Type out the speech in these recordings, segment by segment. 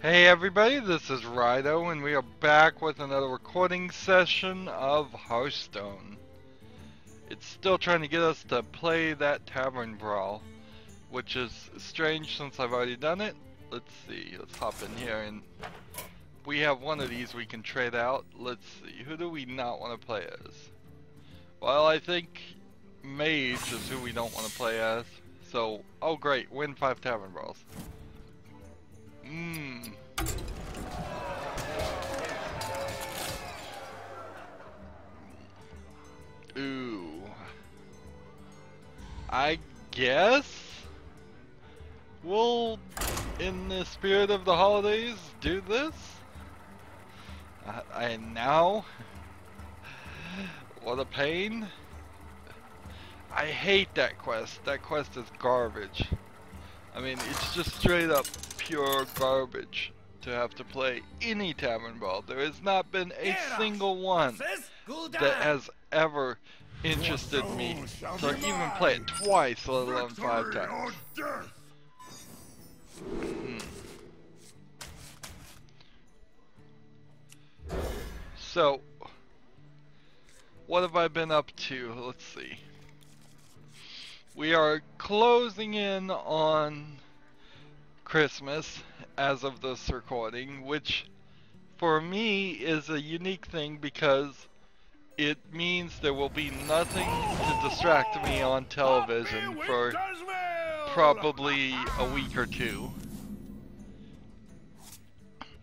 Hey everybody, this is Rydo, and we are back with another recording session of Hearthstone. It's still trying to get us to play that Tavern Brawl, which is strange since I've already done it. Let's see, let's hop in here, and we have one of these we can trade out. Let's see, who do we not want to play as? Well, I think Mage is who we don't want to play as. So, oh great, win 5 Tavern Brawls. Ooh. I guess we'll, in the spirit of the holidays, do this. And now, what a pain. I hate that quest. That quest is garbage. I mean, it's just straight up pure garbage to have to play any Tavern Brawl. There has not been a single one that has ever interested me to even play it twice, let alone 5 times. So, what have I been up to? Let's see. We are closing in on Christmas as of this recording, which for me is a unique thing because it means there will be nothing to distract me on television for probably a week or two.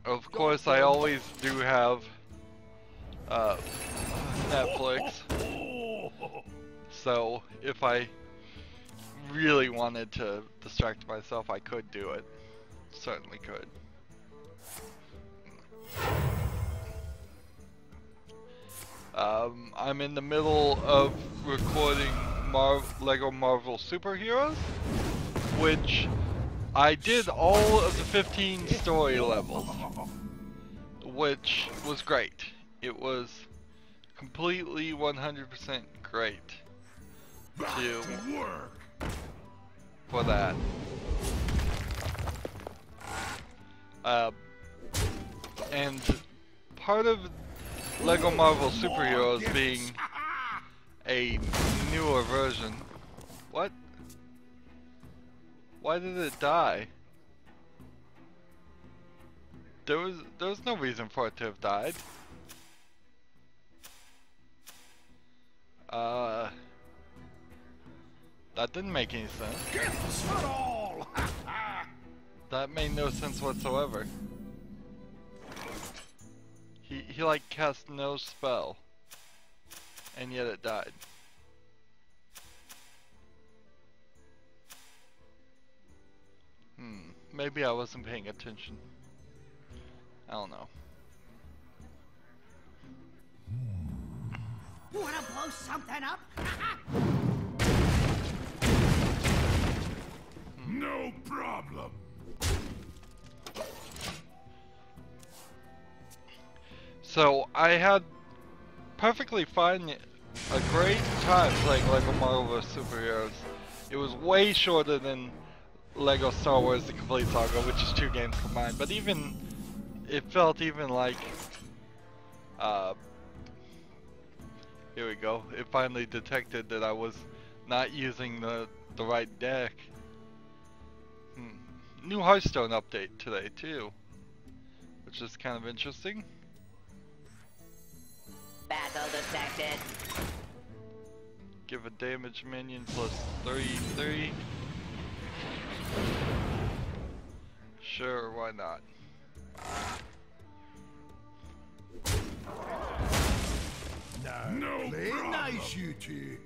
Of course, I always do have Netflix, so if I really wanted to distract myself, I could do it. Certainly could. I'm in the middle of recording Lego Marvel Superheroes, which I did all of the 15 story levels, which was great. It was completely 100% great for that. And part of Lego Marvel Superheroes being a newer version. What? Why did it die? There was no reason for it to have died. That didn't make any sense. That made no sense whatsoever. He like cast no spell, and yet it died. Maybe I wasn't paying attention. I don't know. Wanna blow something up? No problem. So I had perfectly fine, a great time playing Lego Marvel vs. Superheroes. It was way shorter than Lego Star Wars The Complete Saga, which is 2 games combined, but even, it felt even like, here we go, it finally detected that I was not using the right deck. New Hearthstone update today too, which is kind of interesting. Battle detected. Give a damage minion plus 33. Sure, why not? No Play problem. nice, you two.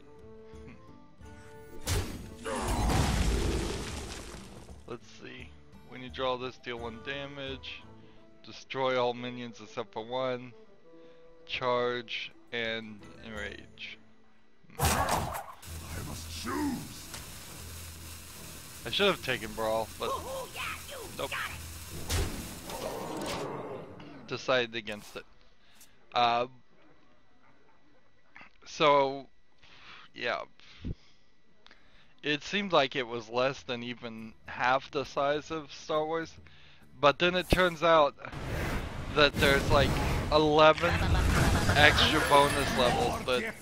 Let's see. When you draw this, deal 1 damage. Destroy all minions except for 1. Charge and enrage. I must choose. I should have taken Brawl, but nope. Decided against it. So, yeah. It seemed like it was less than even half the size of Star Wars, But then it turns out that there's like 11 extra bonus levels that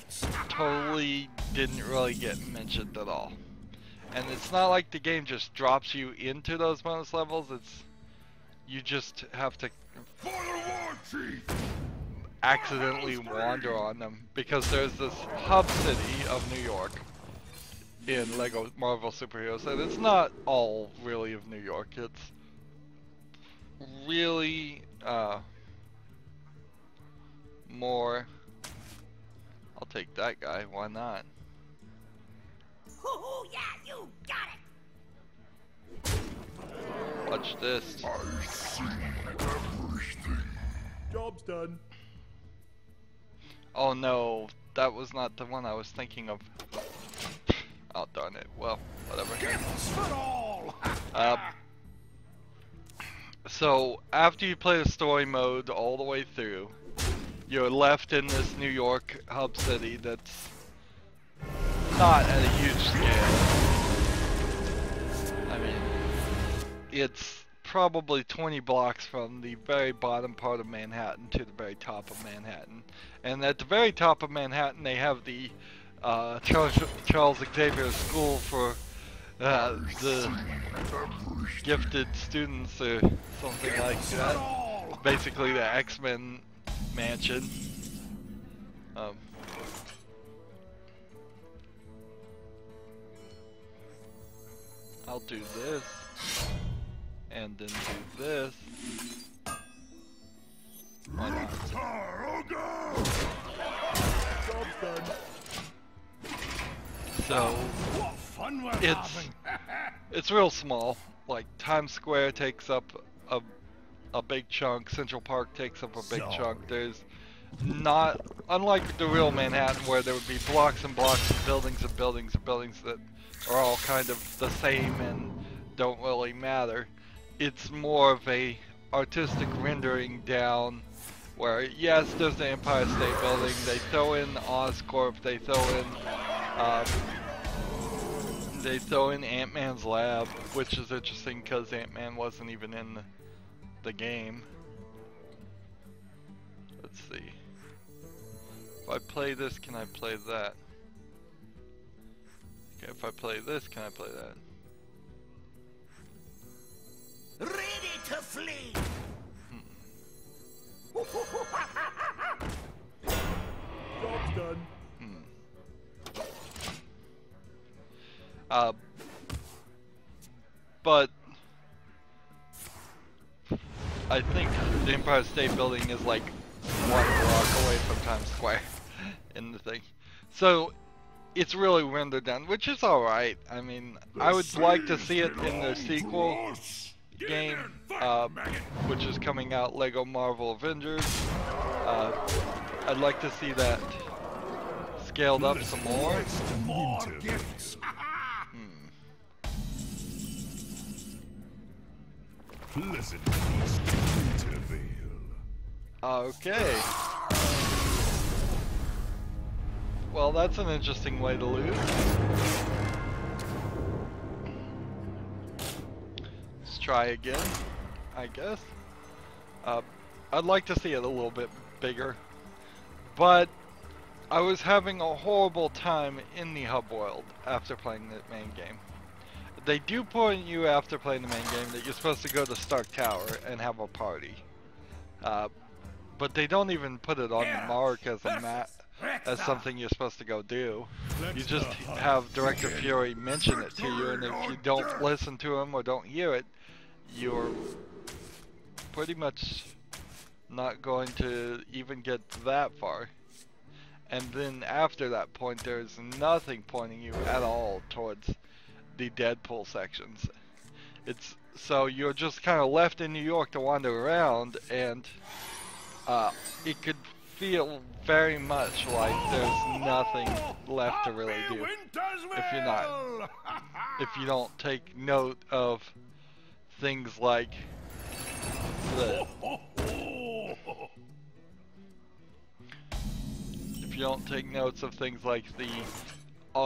totally didn't really get mentioned at all. And it's not like the game just drops you into those bonus levels, it's you just have to accidentally wander on them, because there's this hub city of New York in Lego Marvel Superheroes, and it's not all really of New York, it's really more. I'll take that guy, why not? Hoo-hoo, yeah, you got it. Watch this. I see everything. Job's done. Oh no, that was not the one I was thinking of. Oh darn it, well, whatever. Gifts for all. So, after you play the story mode all the way through, you're left in this New York hub city that's not at a huge scale. I mean, it's probably 20 blocks from the very bottom part of Manhattan to the very top of Manhattan. And at the very top of Manhattan, they have the Charles Xavier School for the gifted students or something like that. Basically the X-Men mansion. I'll do this, and then do this. Why not? Job's done. So, What fun we're it's having. it's real small. Like Times Square takes up a big chunk. Central Park takes up a big chunk. There's not, unlike the real Manhattan, where there would be blocks and blocks of buildings and buildings and buildings that are all kind of the same and don't really matter. It's more of a artistic rendering down where, yes, there's the Empire State Building, they throw in Oscorp, they throw in Ant-Man's lab, which is interesting because Ant-Man wasn't even in the game. Let's see. If I play this, can I play that? Okay, if I play this, can I play that? Ready to flee. Job's done. But I think the Empire State Building is like 1 block away from Times Square in the thing. So it's really rendered down, which is alright. I mean, I would like to see it in the sequel game, which is coming out, Lego Marvel Avengers. I'd like to see that scaled up some more. More gifts. Pleasant feast Wintervale. Okay. Well, that's an interesting way to lose. Let's try again, I guess. I'd like to see it a little bit bigger, but I was having a horrible time in the hub world after playing the main game. They do point you after playing the main game that you're supposed to go to Stark Tower and have a party. But they don't even put it on the mark as a map, as something you're supposed to go do. You just have Director Fury mention it to you, and if you don't listen to him or don't hear it, you're pretty much not going to even get that far. And then after that point, there's nothing pointing you at all towards the Deadpool sections. It's so you're just kind of left in New York to wander around, and it could feel very much like there's nothing left to really do if you don't take note of things like the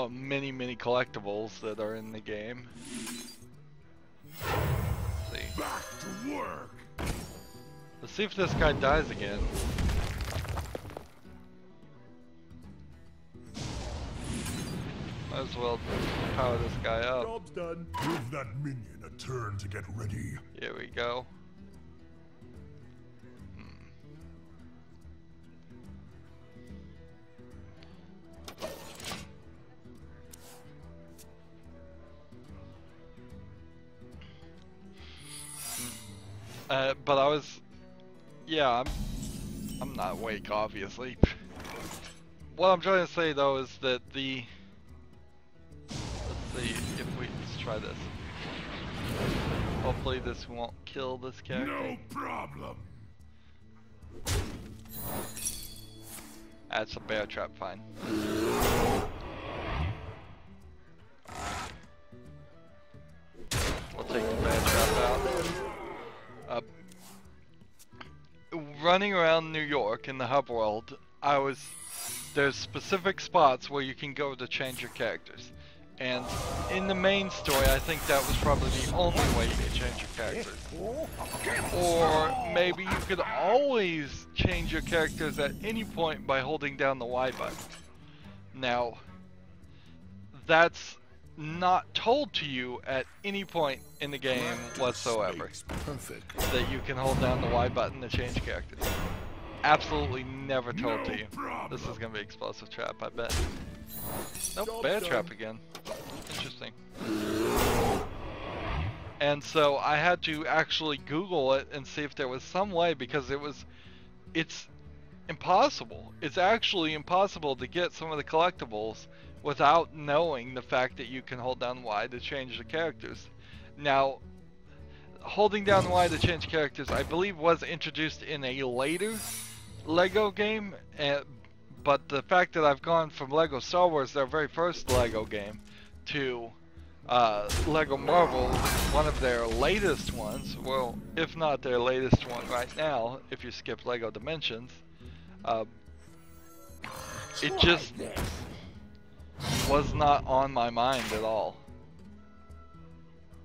many collectibles that are in the game. Let's see. to work. Let's see if this guy dies again. Might as well power this guy up. Job's done. Give that minion a turn to get ready. Here we go. But I was, yeah, I'm not awake, obviously. What I'm trying to say though is that the, let's see if let's try this. Hopefully this won't kill this character. No problem. That's a bear trap, fine. We'll take the bear trap out. Running around New York in the hub world, there's specific spots where you can go to change your characters. And in the main story, I think that was probably the only way you could change your characters. Or maybe you could always change your characters at any point by holding down the Y button. Now, that's not told to you at any point in the game whatsoever. Perfect. That you can hold down the Y button to change characters. Absolutely never told to you. This is gonna be explosive trap, I bet. Nope, bear trap again. Interesting. And so I had to actually Google it and see if there was some way, because it's impossible. It's actually impossible to get some of the collectibles without knowing the fact that you can hold down Y to change the characters. Now, holding down Y to change characters, I believe, was introduced in a later LEGO game, but the fact that I've gone from LEGO Star Wars, their very first LEGO game, to LEGO Marvel, one of their latest ones, well, if not their latest one right now, if you skip LEGO Dimensions, it just was not on my mind at all.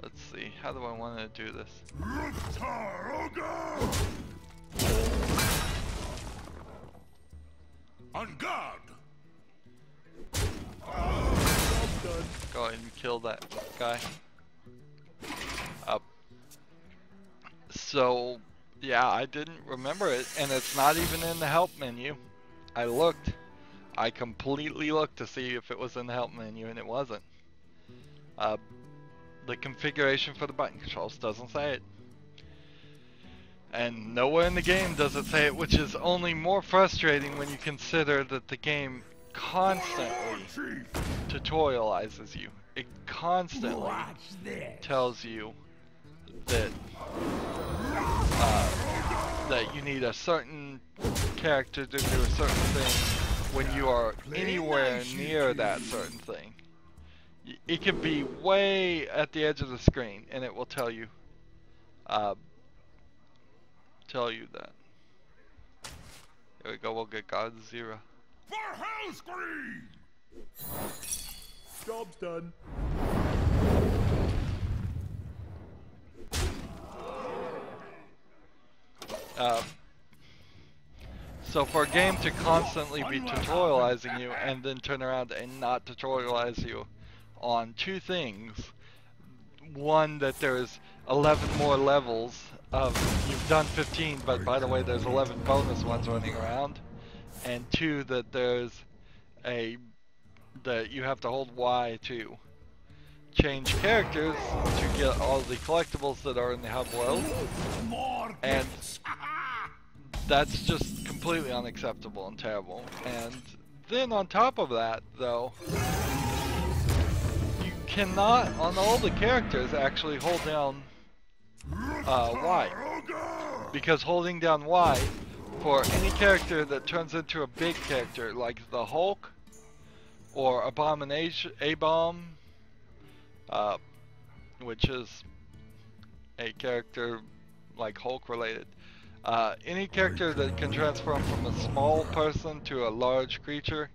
Let's see, how do I want to do this? On guard. Go ahead and kill that guy. So, yeah, I didn't remember it, and it's not even in the help menu. I looked. I completely looked to see if it was in the help menu, and it wasn't. The configuration for the button controls doesn't say it. And nowhere in the game does it say it, which is only more frustrating when you consider that the game constantly tutorializes you. It constantly tells you that that you need a certain character to do a certain thing when you are anywhere near that certain thing. It can be way at the edge of the screen, and it will tell you that. There we go. We'll get Godzilla. For Hellscream! Job's done. So for a game to constantly be tutorializing you and then turn around and not tutorialize you on two things: one, that there's 11 more levels of, you've done 15, but by the way there's 11 bonus ones running around, and two, that there's that you have to hold Y to change characters to get all the collectibles that are in the hub world, and that's just completely unacceptable and terrible. And then on top of that, though, you cannot, on all the characters, actually hold down Y. Because holding down Y for any character that turns into a big character, like the Hulk, or Abomination, A-Bomb, which is a character like Hulk related. Any character that can transform from a small person to a large creature,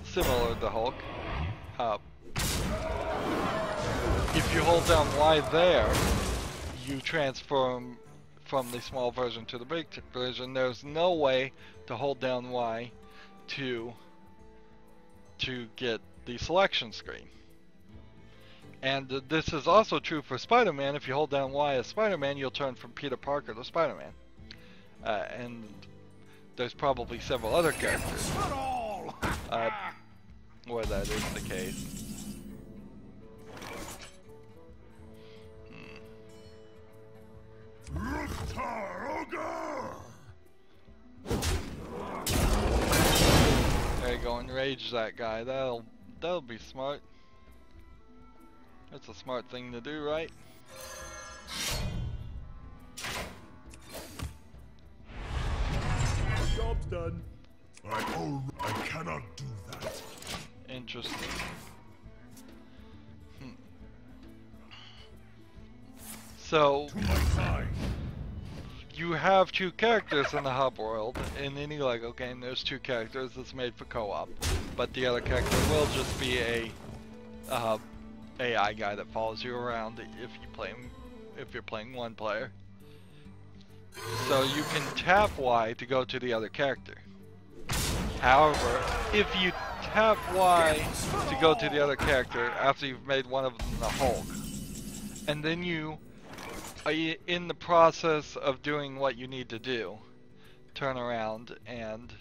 similar to Hulk, if you hold down Y there, you transform from the small version to the big version. There's no way to hold down Y to get the selection screen. And this is also true for Spider-Man. If you hold down Y as Spider-Man, you'll turn from Peter Parker to Spider-Man. And there's probably several other characters where that is the case. There you go, enrage that guy. That'll be smart. That's a smart thing to do, right? Job's done. I cannot do that. Interesting. So, To my side. you have two characters in the hub world. In any LEGO game, there's two characters that's made for co-op. But the other character will just be a AI guy that follows you around if you're playing one player. So you can tap Y to go to the other character. However, if you tap Y to go to the other character after you've made one of them the Hulk, and then you are in the process of doing what you need to do, turn around and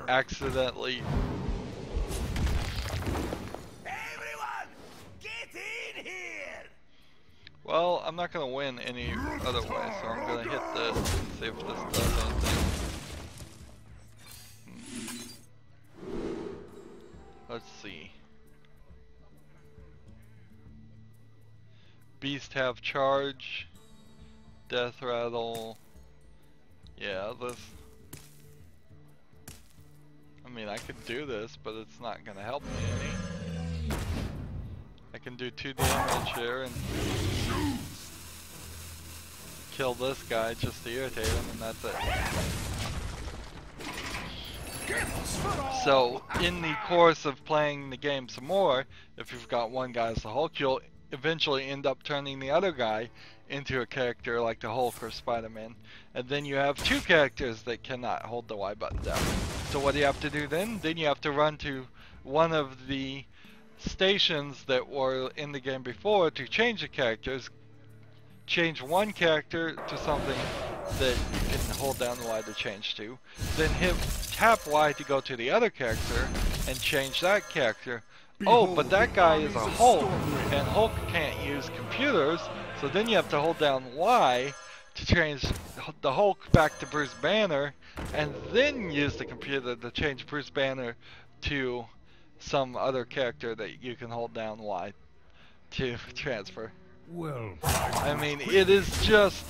accidentally Well, I'm not going to win any other way, so I'm going to hit this and see if this does anything. Let's see. Beast have charge. Death rattle. Yeah, this... I mean, I could do this, but it's not going to help me any. I can do 2 damage here and kill this guy just to irritate him, and that's it. So, in the course of playing the game some more, if you've got one guy as the Hulk, you'll eventually end up turning the other guy into a character like the Hulk or Spider-Man. And then you have 2 characters that cannot hold the Y button down. So what do you have to do then? Then you have to run to one of the stations that were in the game before to change the characters, change one character to something that you can hold down the Y to change to, then tap Y to go to the other character and change that character. Oh, but that guy is a Hulk, and Hulk can't use computers, so then you have to hold down Y to change the Hulk back to Bruce Banner, and then use the computer to change Bruce Banner to some other character that you can hold down Y to transfer. Well, I mean, it is just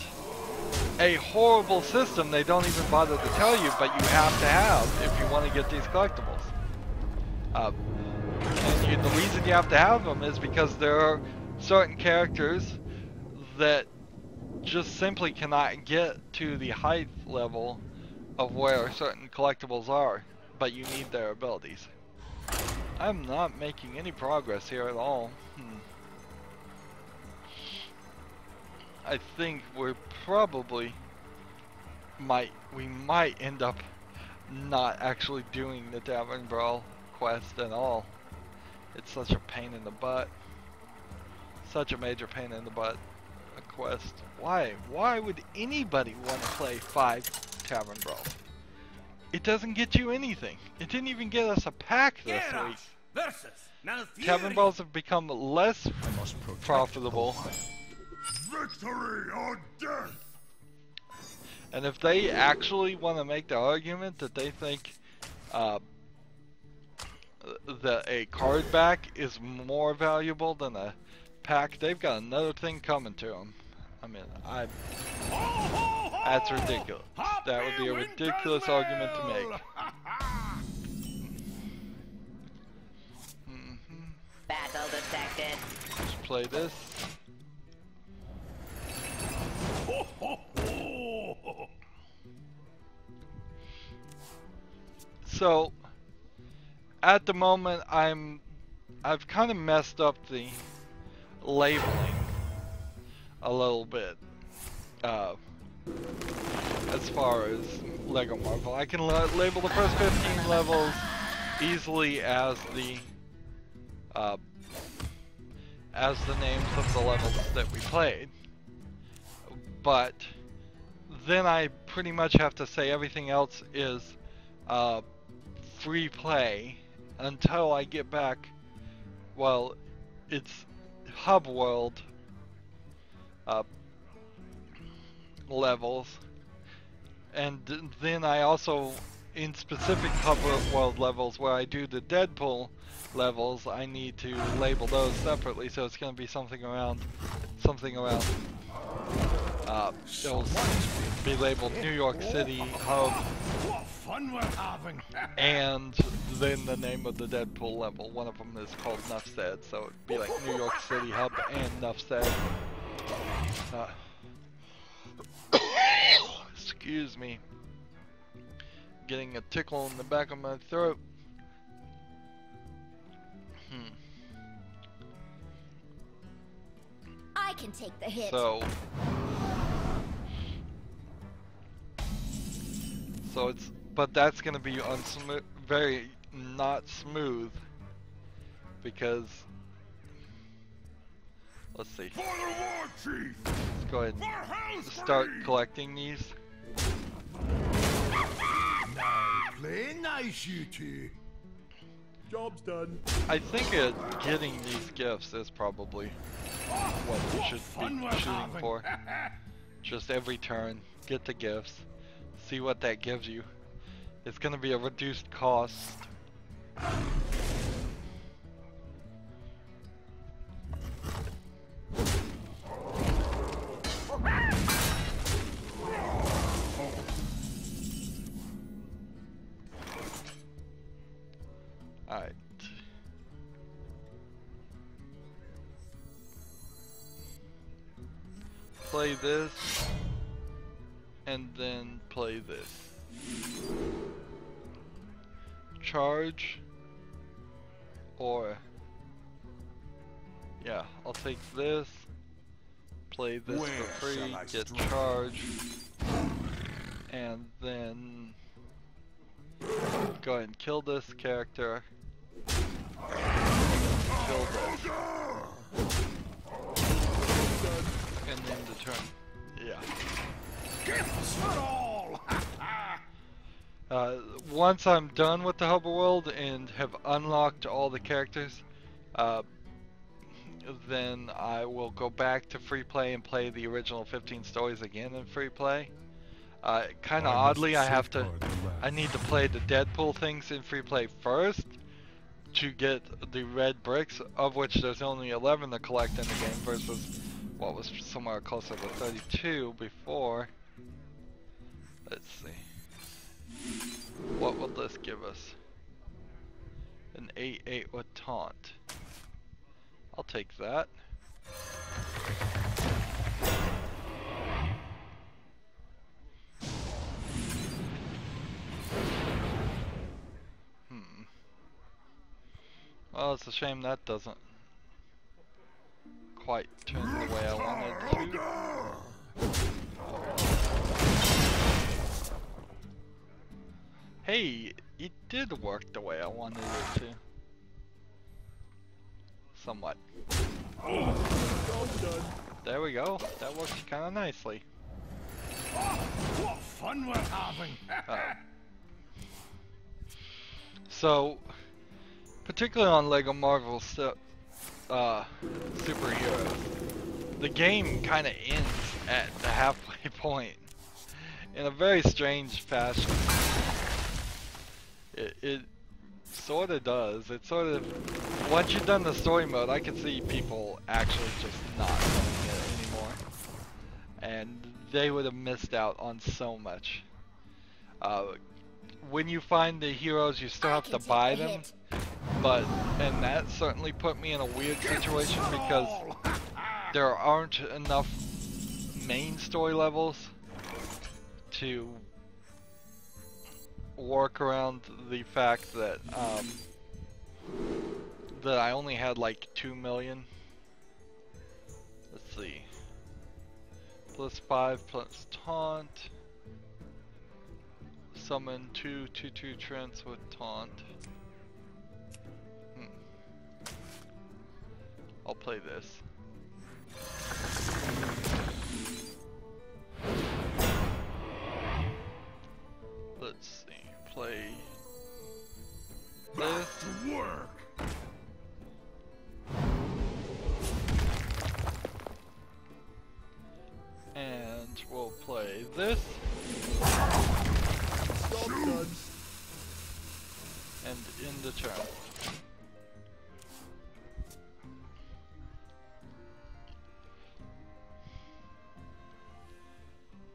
a horrible system they don't even bother to tell you, but you have to have if you want to get these collectibles. And the reason you have to have them is because there are certain characters that just simply cannot get to the height level of where certain collectibles are, but you need their abilities. I'm not making any progress here at all. I think we're probably we might end up not actually doing the Tavern Brawl quest at all. It's such a pain in the butt. Such a major pain in the butt. A quest. Why? Why would anybody want to play 5 Tavern Brawl? It doesn't get you anything. It didn't even get us a pack this week. Tavern Brawls have become less profitable. victory or death! And if they actually want to make the argument that they think that a card back is more valuable than a pack, they've got another thing coming to them. I mean, that's ridiculous. That would be a ridiculous argument to make. Battle detected. Let's play this. So, at the moment I've kind of messed up the labeling a little bit as far as Lego Marvel. I can label the first 15 levels easily as the names of the levels that we played, but then I pretty much have to say everything else is free play until I get back. Well, it's hub world levels, and then I also, in specific hub world levels where I do the Deadpool levels, I need to label those separately. So it's going to be something around it'll be labeled New York City hub, What fun we're having! and then the name of the Deadpool level. One of them is called Nuff Said, so it'd be like New York City hub and Nuff Said. Excuse me. Getting a tickle in the back of my throat. I can take the hit. So it's, but that's gonna be very not smooth, because let's see. For the war chief! Let's go ahead For and hell's start free! collecting these. Play nice, you two. Job's done. I think getting these gifts is probably what we should Fun we're be shooting having. for. Just every turn, get the gifts, see what that gives you. It's gonna be a reduced cost. Alright. Play this, and then play this. Charge, or yeah, I'll take this, play this Where for free, shall I get strike? charge, and then go ahead and kill this character. Kill this. And then the turn. Yeah. Gifts for all! Once I'm done with the hub world and have unlocked all the characters, then I will go back to free play and play the original 15 stories again in free play. Kind of oddly, I need to play the Deadpool things in free play first to get the red bricks, of which there's only 11 to collect in the game versus what was somewhere closer to 32 before. Let's see. What will this give us? An 8/8 with taunt. I'll take that. Well, it's a shame that doesn't quite turn the way I wanted to. Hey, it did work the way I wanted it to. Somewhat. Job's done. There we go. That worked kind of nicely. What fun we're having! So, particularly on Lego Marvel superheroes, the game kind of ends at the halfway point in a very strange fashion. It sort of does. It sort of, once you've done the story mode, I can see people actually just not playing it anymore, and they would have missed out on so much. When you find the heroes, you still have to buy them, and that certainly put me in a weird situation because there aren't enough main story levels to work around the fact that that I only had like 2 million. Let's see. +5 plus taunt. Summon 2/2/2 Trance with taunt. I'll play this. Let's see. Play this. To work. And we'll play this. Job done. And end the turn.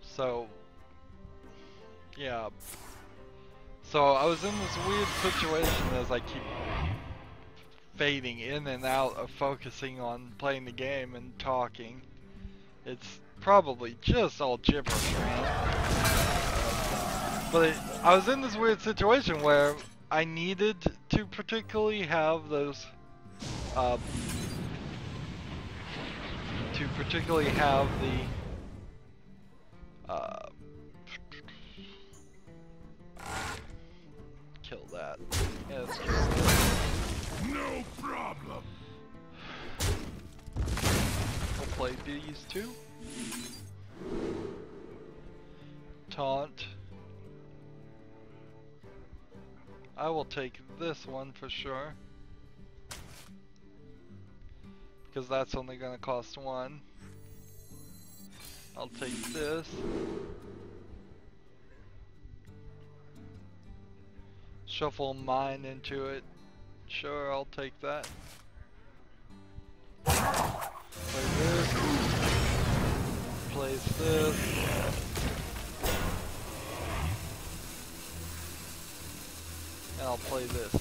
So, yeah. So I was in this weird situation as I keep fading in and out of focusing on playing the game and talking. It's probably just all gibberish, man. But I was in this weird situation where I needed to particularly have those, kill that. Yeah, let's kill that. No problem. We'll play these two. Taunt. I will take this one for sure. Because that's only gonna cost 1. I'll take this. Shuffle mine into it. Sure, I'll take that. Play this. Place this. And I'll play this.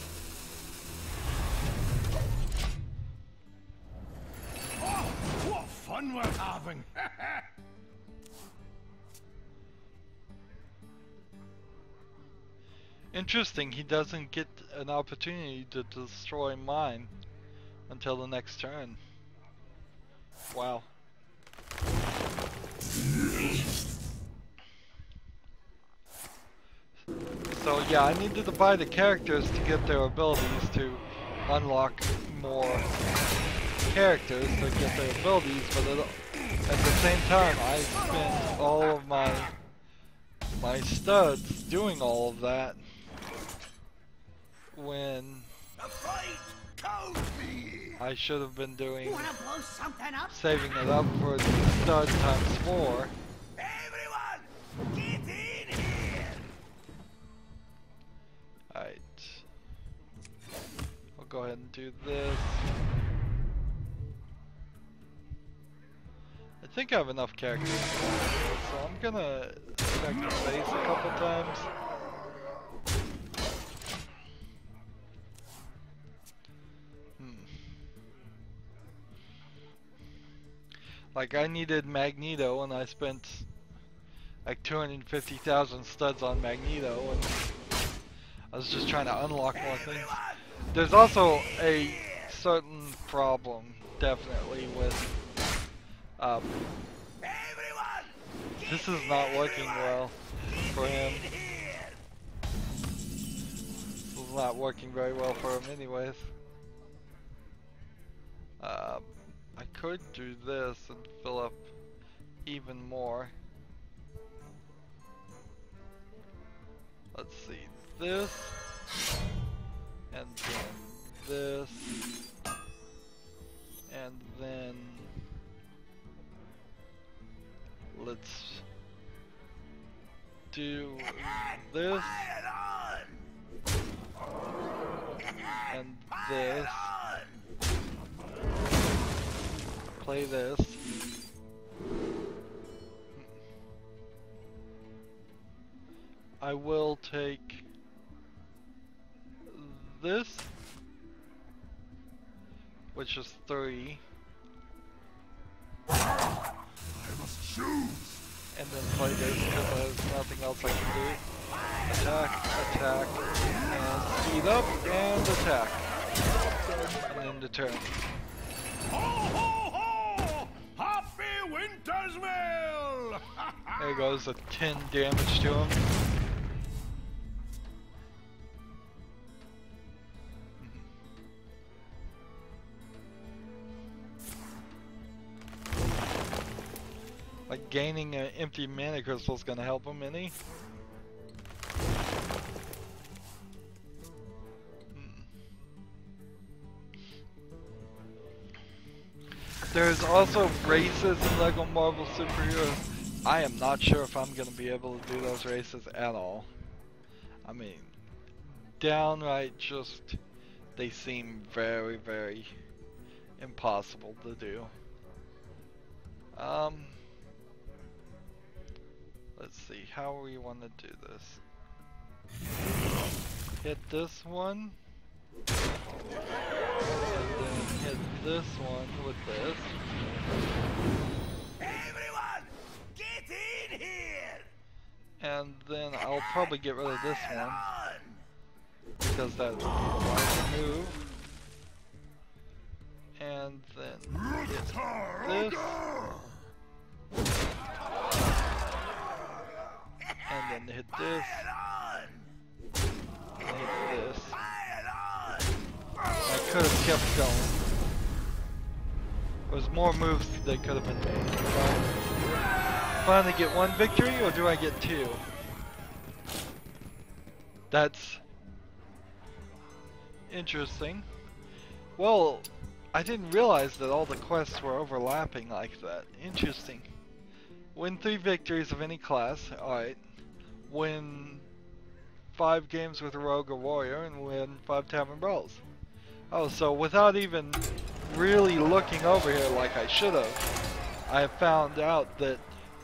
Oh, what fun we're having. Interesting, he doesn't get an opportunity to destroy mine until the next turn. Wow. So yeah, I needed to buy the characters to get their abilities to unlock more characters to get their abilities, but at the same time I spent all of my studs doing all of that when I should have been doing saving it up for the stud times 4. Everyone, get in here. Alright. I'll go ahead and do this. I think I have enough characters, so I'm gonna attack the face a couple times. Like I needed Magneto and I spent like 250,000 studs on Magneto and I was just trying to unlock more things. There's also a certain problem definitely with this is not working well for him. This is not working very well for him anyways. I could do this and fill up even more. Let's see, this, and then this, and then let's do this, and this. Play this. I will take this, which is 3. I must choose. And then play this because there's nothing else I can do. Attack, attack, and speed up, and attack. and then the turn. Ho, ho, ho! Happy Winter's Mill! There goes a 10 damage to him. Like gaining an empty mana crystal is gonna help him any. There's also races in LEGO Marvel Superheroes. I am not sure if I'm gonna be able to do those races at all. I mean, downright just, they seem very, very impossible to do. Let's see, how we want to do this. Hit this one. And then hit this one with this. Everyone, get in here! And then I'll probably get rid of this Fire one on! because that's a move. And then hit this. And then hit this. Fire on! And hit this. Fire on! I could have kept going. There's more moves that could have been made. Finally get one victory, or do I get two? That's interesting. Well, I didn't realize that all the quests were overlapping like that. Interesting. Win 3 victories of any class. Alright. Win 5 games with a rogue or warrior, and win 5 tavern brawls. Oh, so without even really looking over here like I should have, I have found out that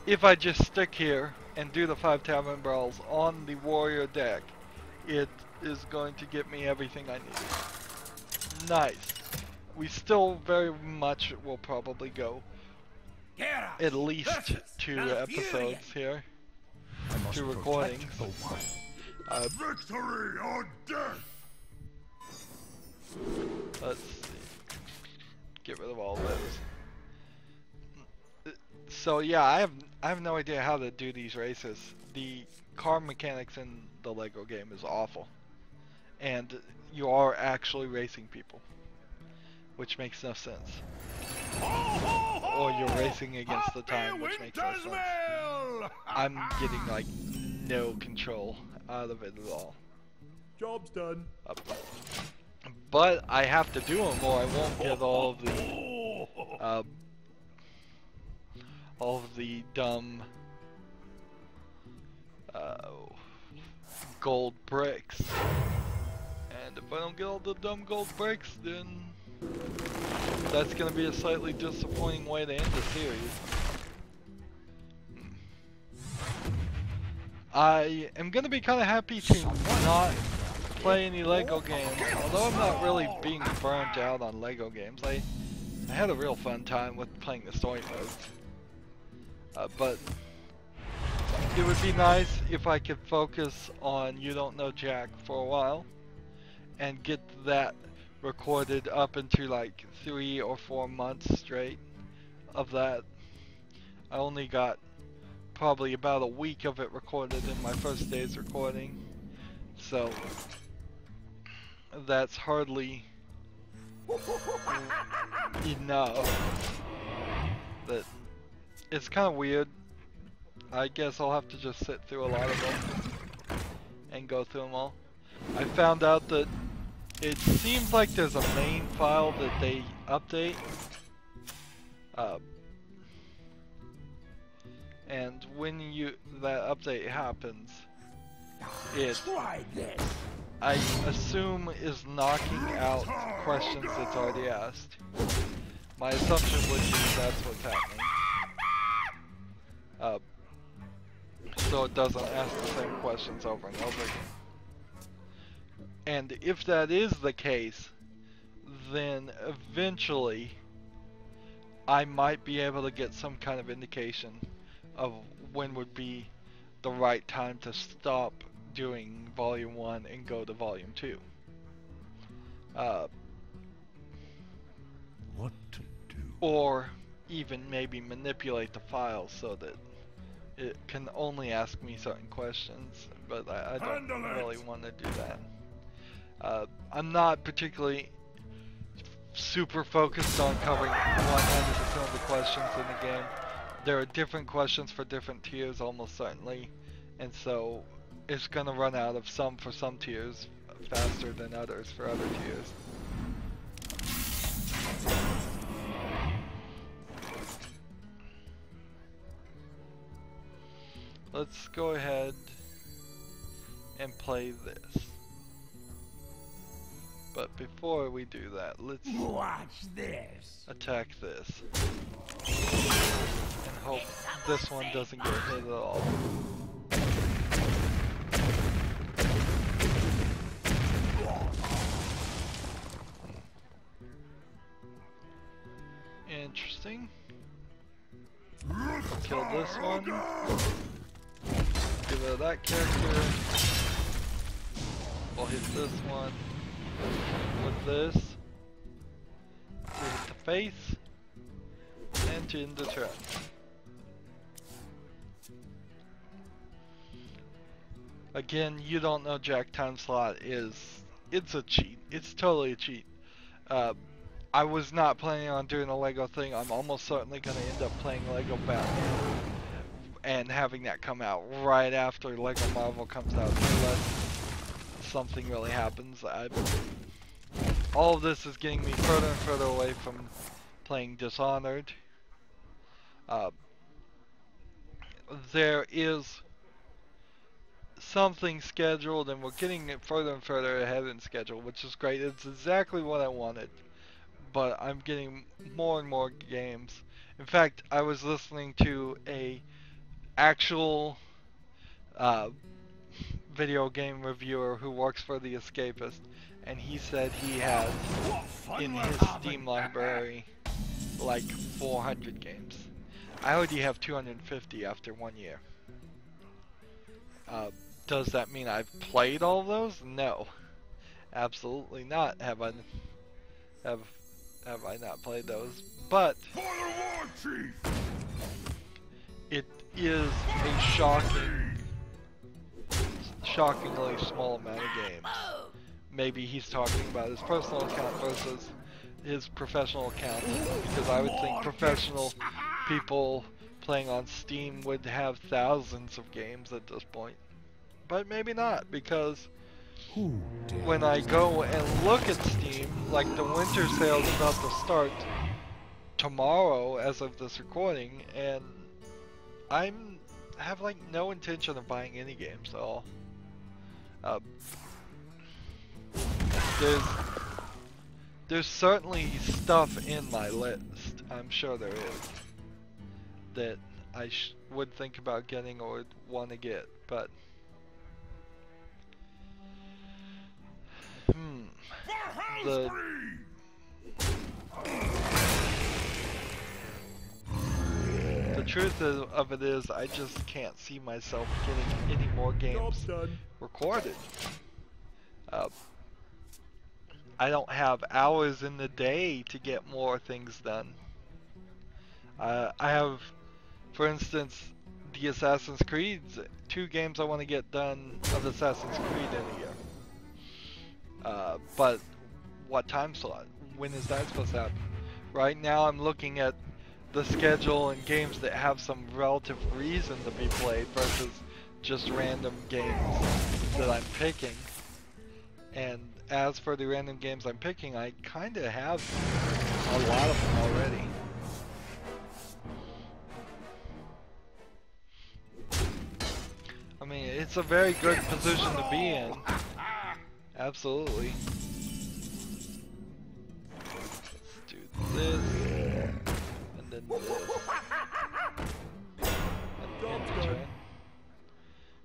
if I just stick here and do the 5 tavern brawls on the warrior deck, it is going to get me everything I need. Nice. We still very much will probably go at least 2 episodes here. 2 recordings. Victory or death! Let's see. Get rid of all those. So yeah, I have no idea how to do these races. The car mechanics in the LEGO game is awful. And you are actually racing people, which makes no sense. Or you're racing against the time, which makes no sense. I'm getting like no control out of it at all. Job's done. But I have to do them, or I won't get all of the dumb gold bricks. And if I don't get all the dumb gold bricks, then that's gonna be a slightly disappointing way to end the series. I am gonna be kind of happy to not play any LEGO games, although I'm not really being burnt out on LEGO games. I had a real fun time with playing the story modes, but it would be nice if I could focus on You Don't Know Jack for a while and get that recorded up into like 3 or 4 months straight of that. I only got probably about a week of it recorded in my first day's recording, so that's hardly enough. But it's kind of weird. I guess I'll have to just sit through a lot of them and go through them all. I found out that it seems like there's a main file that they update, and when that update happens, it, I assume, is knocking out questions it's already asked. My assumption would be that's what's happening. So it doesn't ask the same questions over and over again. And if that is the case, then eventually I might be able to get some kind of indication of when would be the right time to stop doing Volume 1 and go to Volume 2. what to do. or even maybe manipulate the files so that it can only ask me certain questions, but I don't Handle it. really want to do that. I'm not particularly super focused on covering 100% of the questions in the game. There are different questions for different tiers almost certainly, and so it's going to run out of some for some tiers faster than others for other tiers. Let's go ahead and play this. But before we do that, let's Watch this. attack this. And hope this one doesn't get hit at all. Interesting. Kill this one. Get rid of that character. We'll hit this one with this. To hit the face. And to end the turn. Again, you don't know Jack Time Slot is... It's a cheat. It's totally a cheat. I was not planning on doing a Lego thing. I'm almost certainly going to end up playing Lego Batman and having that come out right after Lego Marvel comes out, unless something really happens. All of this is getting me further and further away from playing Dishonored. There is something scheduled, and we're getting it further and further ahead in schedule, which is great. It's exactly what I wanted. But I'm getting more and more games. In fact, I was listening to a actual video game reviewer who works for The Escapist, and he said he has in his Steam library like 400 games. I already have 250 after 1 year. Does that mean I've played all of those? No, absolutely not. Have I not played those? But it is a shockingly small amount of games. Maybe he's talking about his personal account versus his professional account, because I would think professional people playing on Steam would have thousands of games at this point. But maybe not, because when I go and look at Steam, like the winter sale is about to start tomorrow as of this recording, and I have like no intention of buying any games at all. There's certainly stuff in my list, I'm sure there is, that I would think about getting or would want to get, but the truth of it is, I just can't see myself getting any more games recorded. I don't have hours in the day to get more things done. I have, for instance, the Assassin's Creed, 2 games I want to get done of Assassin's Creed in a year. But what time slot? When is that supposed to happen? Right now I'm looking at the schedule and games that have some relative reason to be played versus just random games that I'm picking. And as for the random games I'm picking, I kind of have a lot of them already. I mean, it's a very good position to be in. Absolutely. Let's do this, and then this. And turn.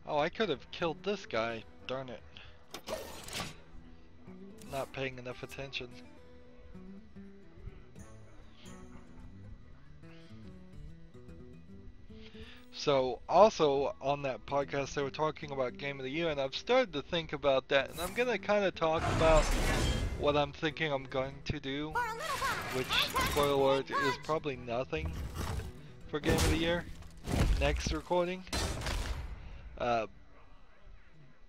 Oh, I could have killed this guy, darn it. Not paying enough attention. So, also on that podcast they were talking about Game of the Year, and I've started to think about that, and I'm gonna kind of talk about what I'm thinking I'm going to do, which, spoiler alert, is probably nothing for Game of the Year, next recording. And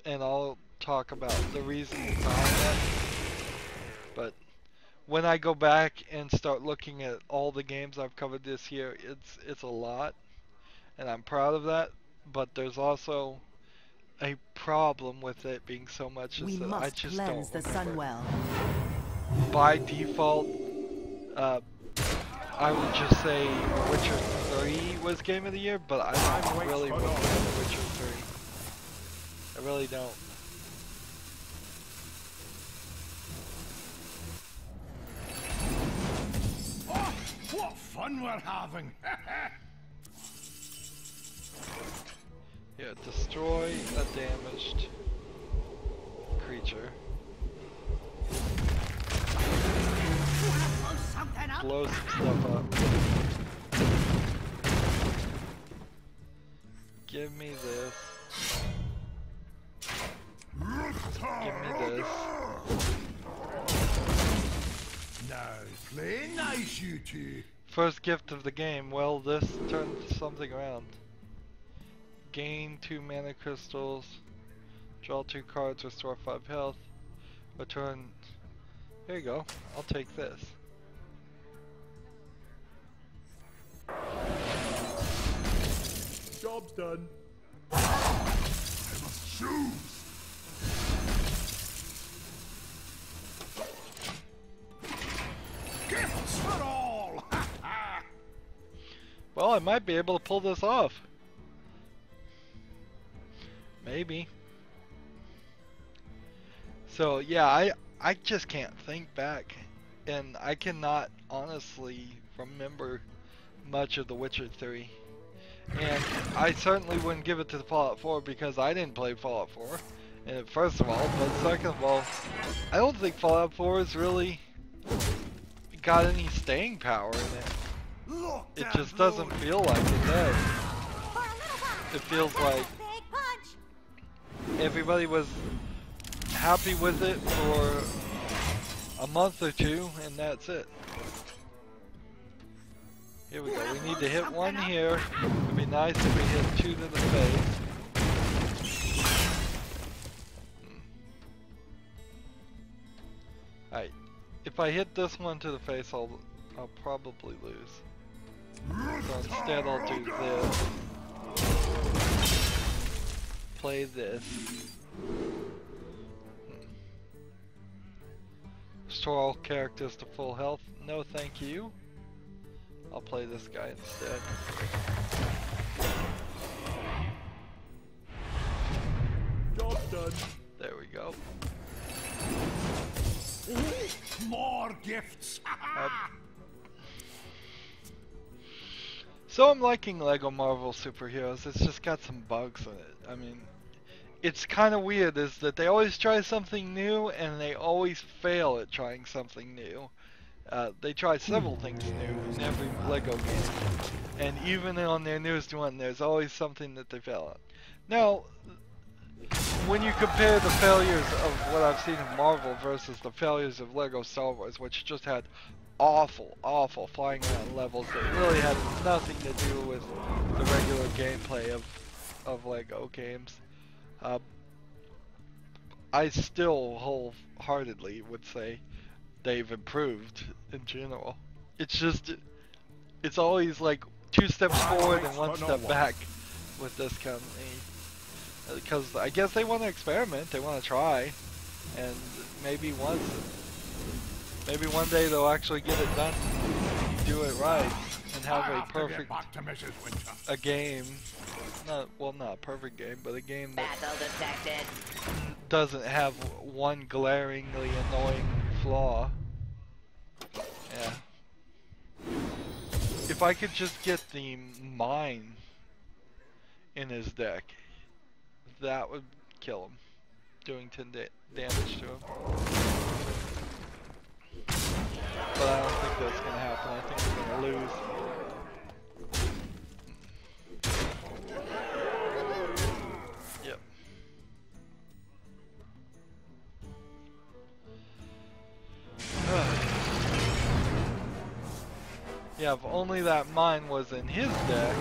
I'll talk about the reasons behind that. But when I go back and start looking at all the games I've covered this year, it's a lot, and I'm proud of that. But there's also a problem with it being so much is that I just don't remember. By default, I would just say Witcher 3 was Game of the Year, but I don't really remember Witcher 3. I really don't. Oh, what fun we're having! Yeah, destroy a damaged creature. Blow some stuff up. Give me this. Give me this. Now, play nice, you two. First gift of the game. Well, this turns something around. Gain 2 mana crystals. Draw 2 cards, restore 5 health. Return. There you go. I'll take this. Job's done. I must choose. Gifts for all. Well, I might be able to pull this off. Maybe. So yeah, I just can't think back, and I cannot honestly remember much of The Witcher 3. And I certainly wouldn't give it to the Fallout 4 because I didn't play Fallout 4. And first of all, but second of all, I don't think Fallout 4 has really got any staying power in it. It just doesn't feel like it does. It feels like everybody was happy with it for a month or two, and that's it. Here we go. We need to hit one here. It'd be nice if we hit 2 to the face. Alright. If I hit this one to the face, I'll probably lose. So instead I'll do this. Play this. Restore all characters to full health. No thank you. I'll play this guy instead. Job's done. There we go. More gifts. So I'm liking Lego Marvel Superheroes. It's just got some bugs in it. I mean, it's kind of weird is that they always try something new and they always fail at trying something new. They try several things new in every Lego game, and even on their newest one, there's always something that they fail at. Now, when you compare the failures of what I've seen in Marvel versus the failures of Lego Star Wars, which just had awful flying around levels that really had nothing to do with the regular gameplay of Lego games, I still wholeheartedly would say they've improved in general. It's just, it's always like 2 steps forward and 1 step back with this company. Because I guess they want to experiment, they want to try, and maybe one day they'll actually get it done, do it right, and have a perfect game. Not a perfect game, but a game that doesn't have one glaringly annoying flaw. Yeah. If I could just get the mine in his deck, that would kill him, doing 10 damage to him. But I don't think that's gonna happen. I think he's gonna lose. Yep. Yeah, if only that mine was in his deck.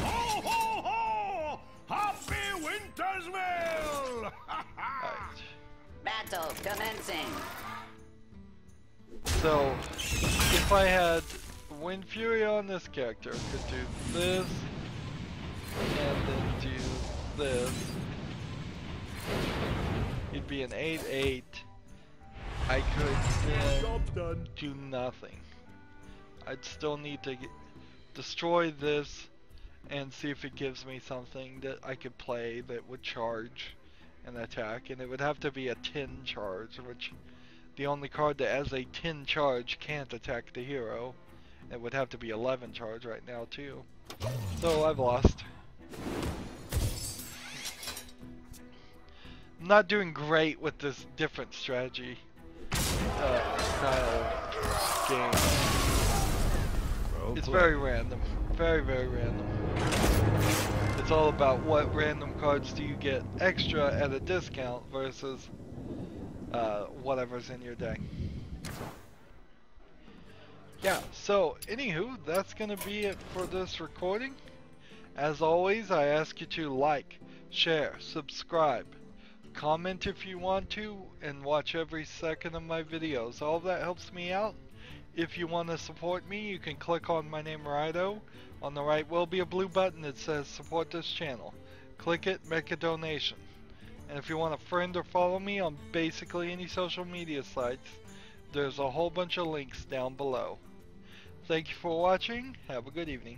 Ho, ho, ho! Happy Winter's Mill! Alright. Battle commencing. So, if I had Wind Fury on this character, I could do this, and then do this. It'd be an 8/8. I could then Job's done. do nothing. I'd still need to destroy this and see if it gives me something that I could play that would charge an attack, and it would have to be a 10 charge, which the only card that has a 10 charge can't attack the hero. It would have to be 11 charge right now too. So I've lost. I'm not doing great with this different strategy style game. It's very random. Very, very random. It's all about what random cards do you get extra at a discount versus whatever's in your deck. Yeah, so anywho, that's gonna be it for this recording. As always, I ask you to like, share, subscribe, comment if you want to, and watch every second of my videos. All that helps me out. If you want to support me, you can click on my name, Rydo. On the right will be a blue button that says support this channel. Click it, make a donation. And if you want to friend or follow me on basically any social media sites, there's a whole bunch of links down below. Thank you for watching. Have a good evening.